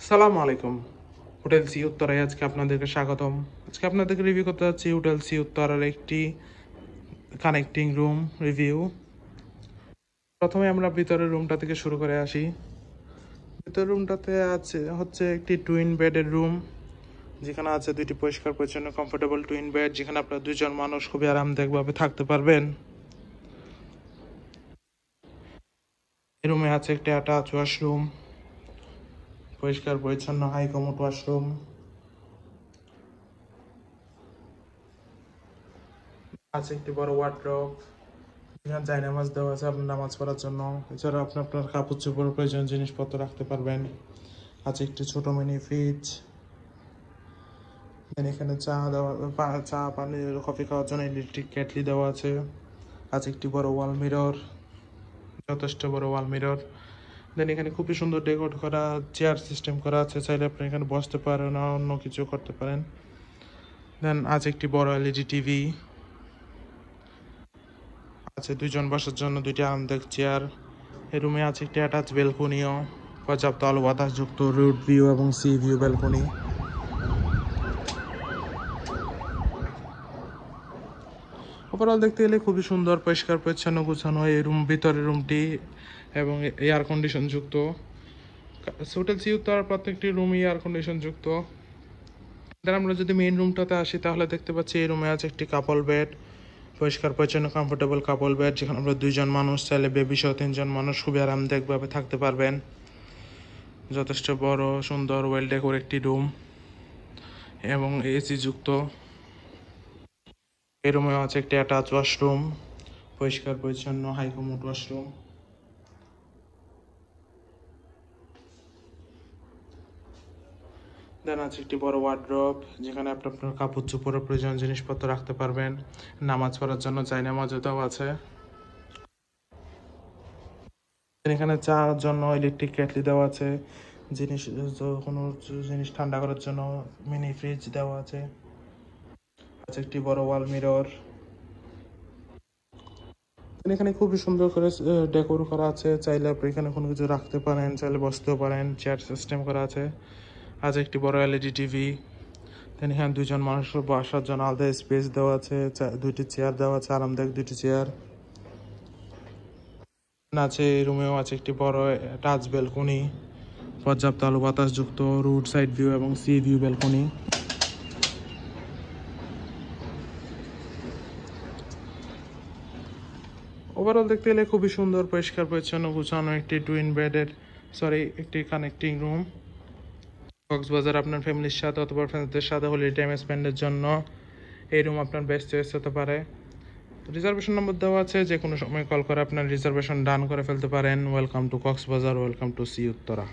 সালামু আলাইকুম। Hotel sea উত্তরায় আজকে আপনাদেরকে স্বাগতম। আজকে আপনাদেরকে রিভিউ করতে যাচ্ছি হোটেল সি উত্তরার একটি কানেক্টিং রুম রিভিউ। প্রথমে আমরা ভিতরের রুমটা থেকে শুরু করে আসি। ভিতরের রুমটাতে হচ্ছে একটি টুইন বেডের রুম, যেখানে আছে দুইটি পরিষ্কার পরিচ্ছন্ন কমফোর্টেবল টুইন বেড, যেখানে আপনার দুইজন মানুষ খুবই আরামদায়কভাবে থাকতে পারবেন। এই রুমে আছে একটি অ্যাটাচ ওয়াশরুম, পরিষ্কার পরিচ্ছন্ন হাই কমোড ওয়াশরুম। আছে একটি বড় ওয়ার্ডরোব, এখানে জায়নামাজ দেওয়া আছে আপনার নামাজ পড়ার জন্য। এছাড়া আপনি আপনার কাপড় চোপড় প্রয়োজনীয় জিনিসপত্র রাখতে পারবেন। আছে একটি ছোট মিনি ফ্রিজ। এখানে চা পানি কফি খাওয়ার জন্য ইলেকট্রিক কেটলি দেওয়া আছে। আছে একটি বড় ওয়াল মিরর, যথেষ্ট বড় ওয়াল মিরর। দেন এখানে খুবই সুন্দর ডেকোর করা চেয়ার সিস্টেম করা আছে, চাইলে আপনি এখানে বসতে পারেন, অন্য কিছু করতে পারেন। দেন আছে একটি বড় এলইডি টিভি। আছে দুইজন বসার জন্য দুইটি আরামদায়ক চেয়ার। এই রুমে আছে একটি অ্যাটাচ ব্যালকনিও, পর্যাপ্ত আলো বাতাসযুক্ত রোড ভিউ এবং সি ভিউ ব্যালকনি। ওভারঅল দেখতে গেলে খুবই সুন্দর, পরিষ্কার পরিচ্ছন্ন গুছানো এই ভিতরের রুমটি এবং এয়ার কন্ডিশন যুক্ত। হোটেল সি উত্তরার প্রত্যেকটি রুমই এয়ার কন্ডিশন যুক্ত। আমরা যদি মেইন রুমটাতে আসি তাহলে দেখতে পাচ্ছি এই রুমে আছে একটি কাপল বেড, পরিষ্কার পরিচ্ছন্ন কমফোর্টেবল কাপল বেড, যেখানে আমরা দুইজন মানুষ চাইলে বেবি সহ তিনজন মানুষ খুবই আরামদায়কভাবে থাকতে পারবেন। যথেষ্ট বড় সুন্দর ওয়েল ডেকোর একটি রুম এবং এসি যুক্ত। এই রুমেও আছে একটি অ্যাটাচ ওয়াশরুম, পরিষ্কার পরিচ্ছন্ন হাই কমোড ওয়াশরুম। দেন আছে একটি বড় ওয়ার্ডরোব, যেখানে আপনি আপনার কাপড় চোপড়ের প্রয়োজনীয় জিনিসপত্র রাখতে পারবেন। নামাজ পড়ার জন্য জায়নামাজও দেওয়া আছে। এখানে চার জন্য ইলেকট্রিক কেটলি দেওয়া আছে, কোনো জিনিস ঠান্ডা করার জন্য মিনি ফ্রিজ দেওয়া আছে। আছে একটি বড় ওয়াল মিরর। এখানে খুবই সুন্দর করে ডেকোর করা আছে, চাইলে আপনি এখানে কোনো কিছু রাখতে পারেন, চাইলে বসতেও পারেন, চেয়ার সিস্টেম করা আছে। আছে একটি বড় এলইডি টিভি। দেন এখানে দুইজন মানুষের বসার জন্য আলাদা স্পেস দেওয়া আছে, দুইটি চেয়ার দেওয়া আছে, আরামদায়ক দুইটি চেয়ার আছে। এই রুমেও আছে একটি বড় টাচ ব্যালকনি, পর্যাপ্ত আলো বাতাসযুক্ত রোড সাইড ভিউ এবং সি ভিউ ব্যালকনি। ওভারঅল দেখতে গেলে খুবই সুন্দর, পরিষ্কার পরিচ্ছন্ন গুছানো একটি কানেক্টিং রুম। কক্সবাজার আপনার ফ্যামিলির সাথে অথবা ফ্রেন্ডসদের সাথে হলিডে টাইম স্পেন্ডের জন্য এই রুম আপনার বেস্ট চয়েস হতে পারে। রিজার্ভেশন নম্বর দেওয়া আছে, যে কোনো সময় কল করে আপনার রিজার্ভেশন ডান করে ফেলতে পারেন। Welcome to Cox's Bazar, welcome to sea Uttara.